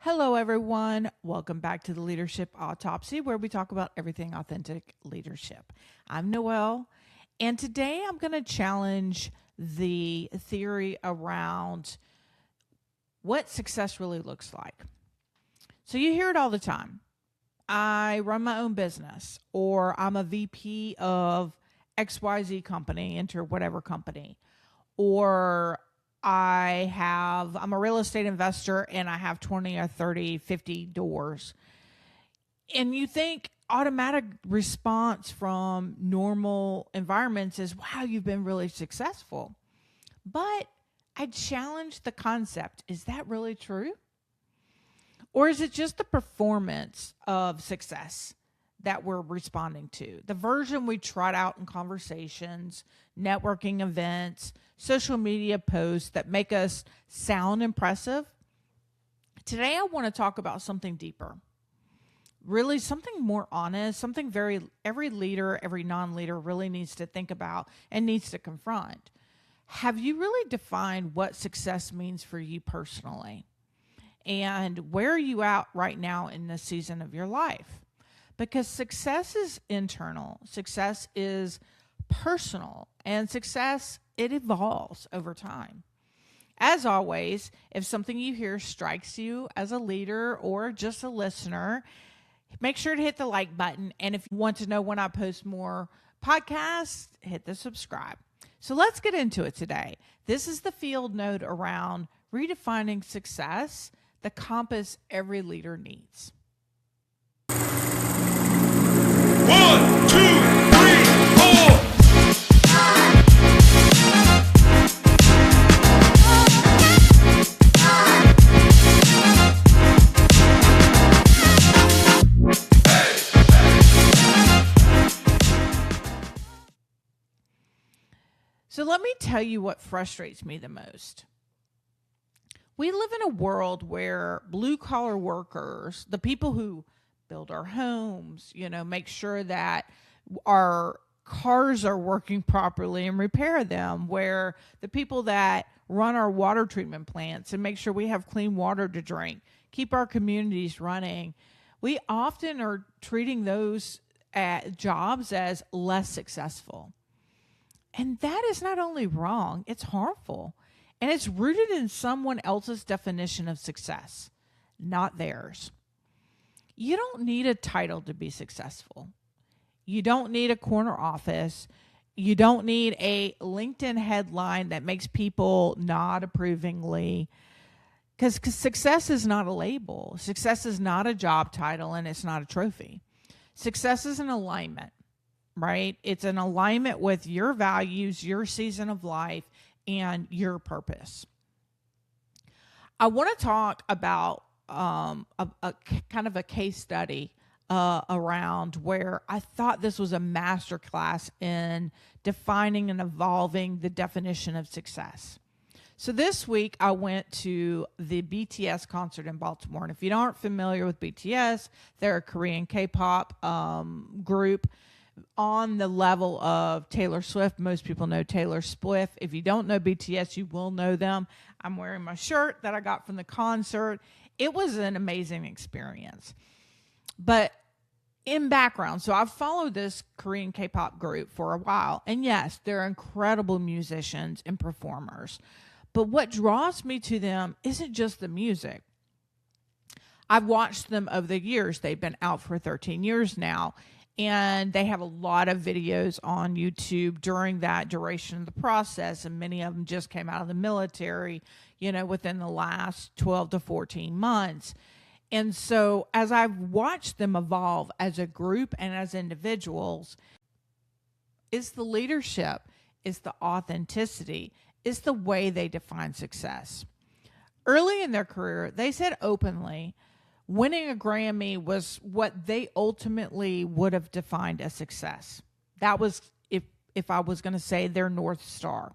Hello, everyone. Welcome back to the Leadership Autopsy, where we talk about everything authentic leadership. I'm Noelle, and today I'm going to challenge the theory around what success really looks like. So, you hear it all the time. I run my own business, or I'm a VP of XYZ company, enter whatever company, or I'm a real estate investor and I have 20 or 30, 50 doors. And you think automatic response from normal environments is, wow, you've been really successful. But I challenge the concept. Is that really true? Or is it just the performance of success that we're responding to? The version we trot out in conversations, networking events, social media posts that make us sound impressive. Today, I want to talk about something deeper. Really, something more honest, something every leader, every non-leader really needs to think about and needs to confront. Have you really defined what success means for you personally? And where are you at right now in this season of your life? Because success is internal, success is personal, and success, it evolves over time. As always, if something you hear strikes you as a leader or just a listener, make sure to hit the like button. And if you want to know when I post more podcasts, hit the subscribe. So let's get into it today. This is the field note around redefining success, the compass every leader needs. 1, 2, 3, 4. So let me tell you what frustrates me the most. We live in a world where blue-collar workers, the people who build our homes, make sure that our cars are working properly and repair them, where the people that run our water treatment plants and make sure we have clean water to drink, keep our communities running, we often are treating those jobs as less successful. And that is not only wrong, it's harmful. And it's rooted in someone else's definition of success, not theirs. You don't need a title to be successful. You don't need a corner office. You don't need a LinkedIn headline that makes people nod approvingly. Because success is not a label. Success is not a job title, and it's not a trophy. Success is an alignment, right? It's an alignment with your values, your season of life, and your purpose. I want to talk about a kind of a case study around where I thought this was a masterclass in defining and evolving the definition of success. So this week I went to the BTS concert in Baltimore. And if you aren't familiar with BTS, they're a Korean K-pop group on the level of Taylor Swift. Most people know Taylor Swift. If you don't know BTS, you will know them. I'm wearing my shirt that I got from the concert. It was an amazing experience. But in background, so I've followed this Korean K-pop group for a while. And yes, they're incredible musicians and performers. But what draws me to them isn't just the music. I've watched them over the years. They've been out for 13 years now. And they have a lot of videos on YouTube during that duration of the process. And many of them just came out of the military, within the last 12 to 14 months. And so as I've watched them evolve as a group and as individuals, it's the leadership, it's the authenticity, it's the way they define success. Early in their career, they said openly, winning a Grammy was what they ultimately would have defined as success. That was, if I was going to say, their North Star.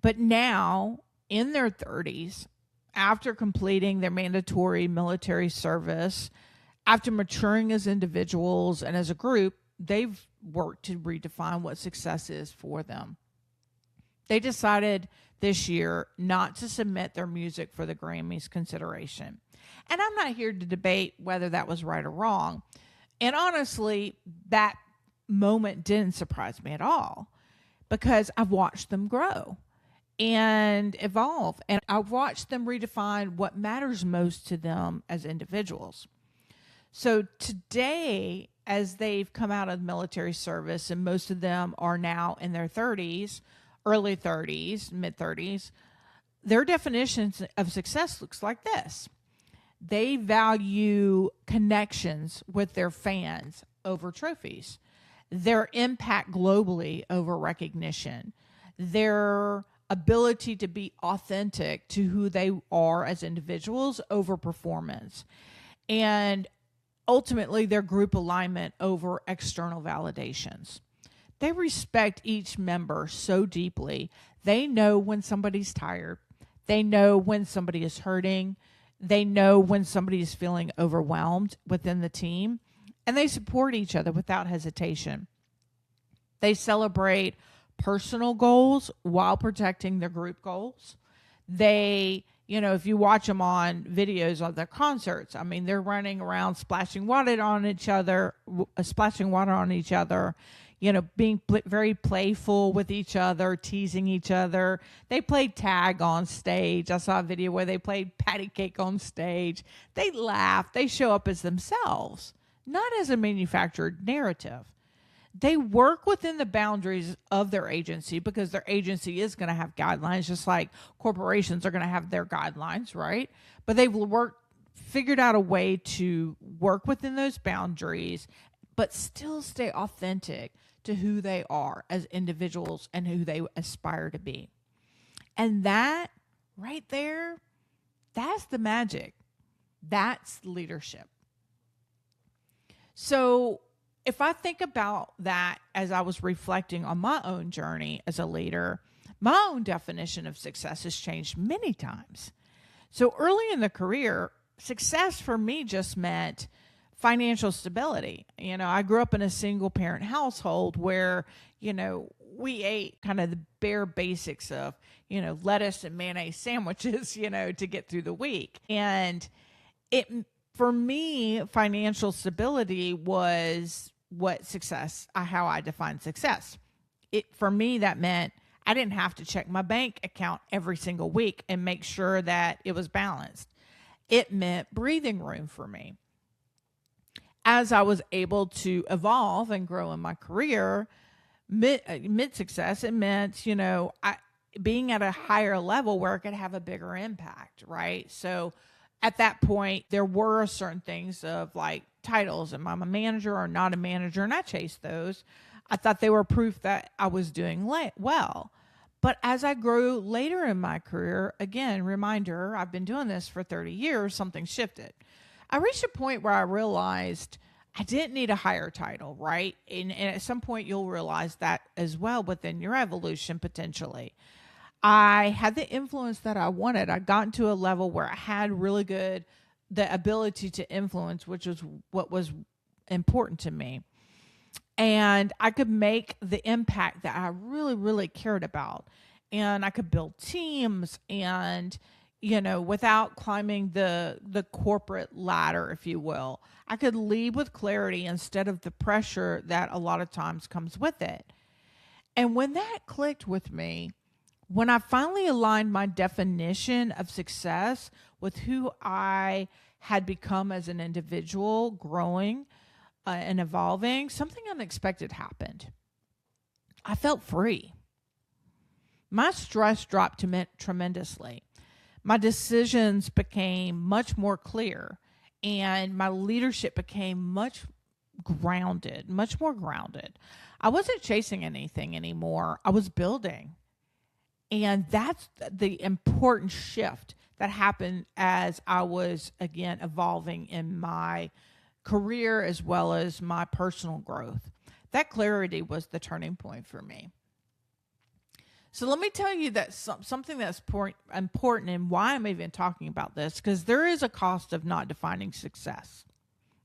But now, in their 30s, after completing their mandatory military service, after maturing as individuals and as a group, they've worked to redefine what success is for them. They decided this year not to submit their music for the Grammys consideration. And I'm not here to debate whether that was right or wrong. And honestly, that moment didn't surprise me at all because I've watched them grow and evolve. And I've watched them redefine what matters most to them as individuals. So today, as they've come out of military service, and most of them are now in their 30s, early 30s, mid 30s, their definitions of success looks like this. They value connections with their fans over trophies, their impact globally over recognition, their ability to be authentic to who they are as individuals over performance, and ultimately their group alignment over external validations. They respect each member so deeply. They know when somebody's tired. They know when somebody is hurting. They know when somebody is feeling overwhelmed within the team. And they support each other without hesitation. They celebrate personal goals while protecting their group goals. They, if you watch them on videos of their concerts, I mean, they're running around splashing water on each other, being very playful with each other, teasing each other. They played tag on stage. I saw a video where they played patty cake on stage. They laugh. They show up as themselves, not as a manufactured narrative. They work within the boundaries of their agency because their agency is going to have guidelines, just like corporations are going to have their guidelines, right? But they've figured out a way to work within those boundaries, but still stay authentic to who they are as individuals and who they aspire to be. And that right there, that's the magic. That's leadership. So if I think about that as I was reflecting on my own journey as a leader, my own definition of success has changed many times. So early in the career, success for me just meant financial stability. I grew up in a single parent household where, we ate kind of the bare basics of, lettuce and mayonnaise sandwiches, to get through the week. And for me, financial stability was how I define success. For me, that meant I didn't have to check my bank account every single week and make sure that it was balanced. It meant breathing room for me. As I was able to evolve and grow in my career, mid success, it meant, being at a higher level where I could have a bigger impact, right? So at that point, there were certain things of like titles. Am I a manager or not a manager? And I chased those. I thought they were proof that I was doing well. But as I grew later in my career, again, reminder, I've been doing this for 30 years, something shifted. I reached a point where I realized I didn't need a higher title, right? And at some point, you'll realize that as well within your evolution, potentially. I had the influence that I wanted. I got to a level where I had the ability to influence, which was what was important to me. And I could make the impact that I really, really cared about. And I could build teams and, without climbing the corporate ladder, if you will. I could lead with clarity instead of the pressure that a lot of times comes with it. And when that clicked with me, when I finally aligned my definition of success with who I had become as an individual, growing and evolving, something unexpected happened. I felt free. My stress dropped tremendously. My decisions became much more clear, and my leadership became much more grounded. I wasn't chasing anything anymore. I was building. And that's the important shift that happened as I was, again, evolving in my career as well as my personal growth. That clarity was the turning point for me. So let me tell you that something that's important and why I'm even talking about this, because there is a cost of not defining success.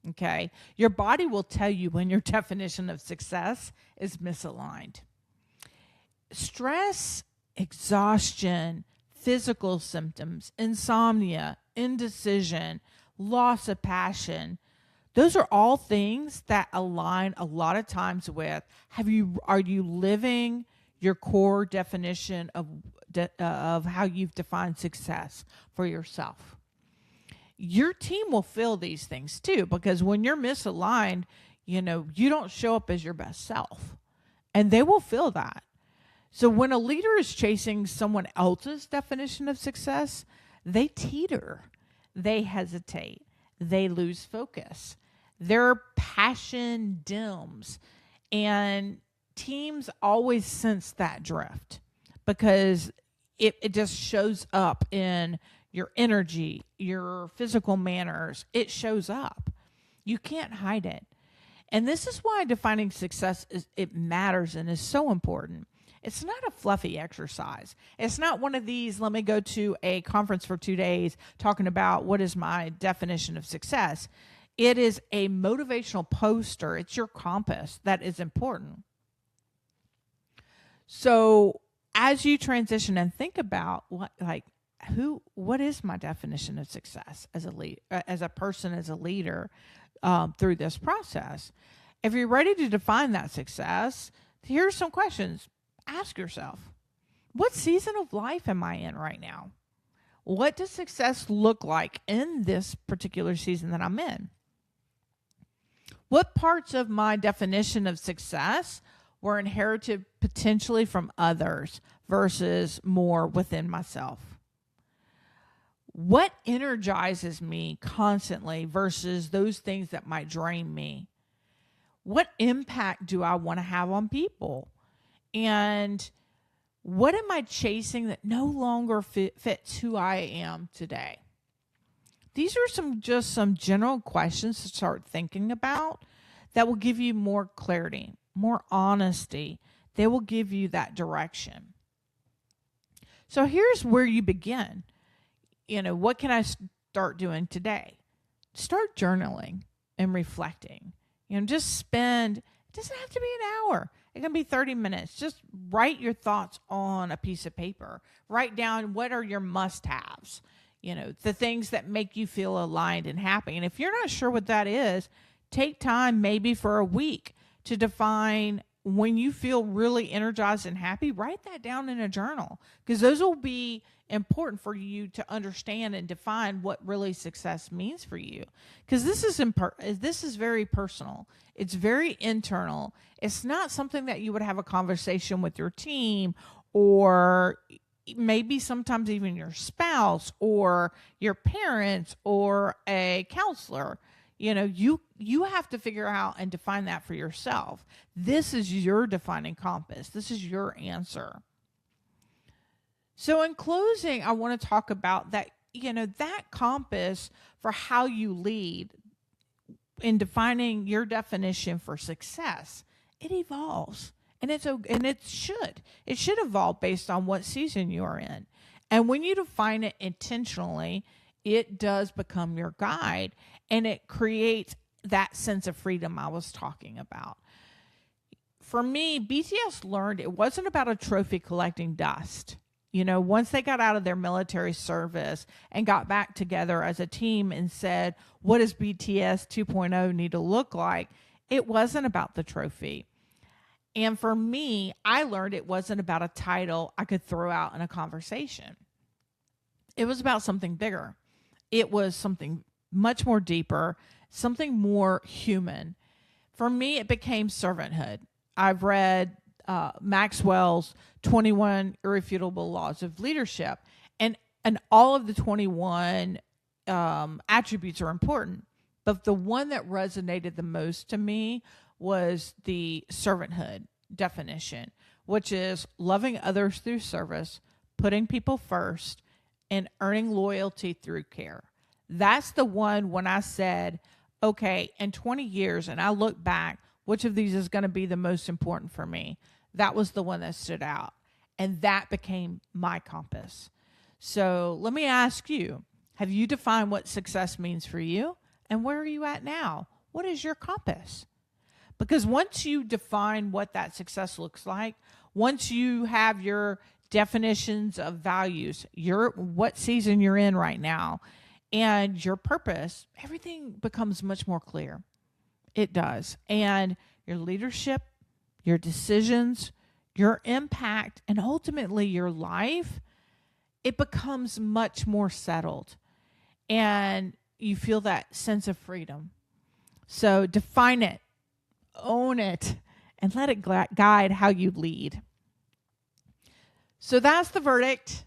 Okay? Your body will tell you when your definition of success is misaligned. Stress exhaustion, physical symptoms, insomnia, indecision, loss of passion. Those are all things that align a lot of times with are you living your core definition of how you've defined success for yourself? Your team will feel these things too, because when you're misaligned, you don't show up as your best self, and they will feel that. So when a leader is chasing someone else's definition of success, they teeter, they hesitate, they lose focus, their passion dims, and teams always sense that drift because it just shows up in your energy, your physical manners. It shows up. You can't hide it. And this is why defining success it matters and is so important. It's not a fluffy exercise. It's not one of these, let me go to a conference for 2 days talking about what is my definition of success. It is a motivational poster. It's your compass that is important. So as you transition and think about what is my definition of success as a person, as a leader, through this process, if you're ready to define that success, here's some questions. Ask yourself, what season of life am I in right now? What does success look like in this particular season that I'm in? What parts of my definition of success were inherited potentially from others versus more within myself? What energizes me constantly versus those things that might drain me? What impact do I want to have on people? And what am I chasing that no longer fits who I am today? These are some general questions to start thinking about that will give you more clarity, more honesty. They will give you that direction. So here's where you begin. What can I start doing today? Start journaling and reflecting. Just spend, it doesn't have to be an hour. It can be 30 minutes. Just write your thoughts on a piece of paper. Write down what are your must-haves, the things that make you feel aligned and happy. And if you're not sure what that is, take time maybe for a week to define when you feel really energized and happy. Write that down in a journal, because those will be important for you to understand and define what really success means for you. Because this is very personal. It's very internal. It's not something that you would have a conversation with your team, or maybe sometimes even your spouse or your parents or a counselor. You have to figure out and define that for yourself. This is your defining compass. This is your answer. So in closing, I want to talk about that, that compass for how you lead in defining your definition for success. It evolves, and it should evolve based on what season you are in. And when you define it intentionally, it does become your guide, and it creates that sense of freedom I was talking about. For me, BTS learned it wasn't about a trophy collecting dust. Once they got out of their military service and got back together as a team and said, what does BTS 2.0 need to look like? It wasn't about the trophy. And for me, I learned it wasn't about a title I could throw out in a conversation. It was about something bigger. It was something much more deeper, something more human. For me, it became servanthood. I've read Maxwell's 21 Irrefutable Laws of Leadership, and all of the 21 attributes are important, but the one that resonated the most to me was the servanthood definition, which is loving others through service, putting people first, and earning loyalty through care. That's the one when I said, okay, in 20 years, and I look back, which of these is going to be the most important for me? That was the one that stood out. And that became my compass. So let me ask you, have you defined what success means for you? And where are you at now? What is your compass? Because once you define what that success looks like, once you have your definitions of values, what season you're in right now, and your purpose, everything becomes much more clear. It does. And your leadership, your decisions, your impact, and ultimately your life, it becomes much more settled. And you feel that sense of freedom. So define it, own it, and let it guide how you lead. So that's the verdict.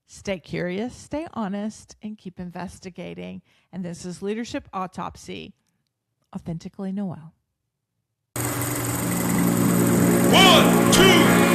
Stay curious, stay honest, and keep investigating. And this is Leadership Autopsy. Authentically Noel. 1, 2,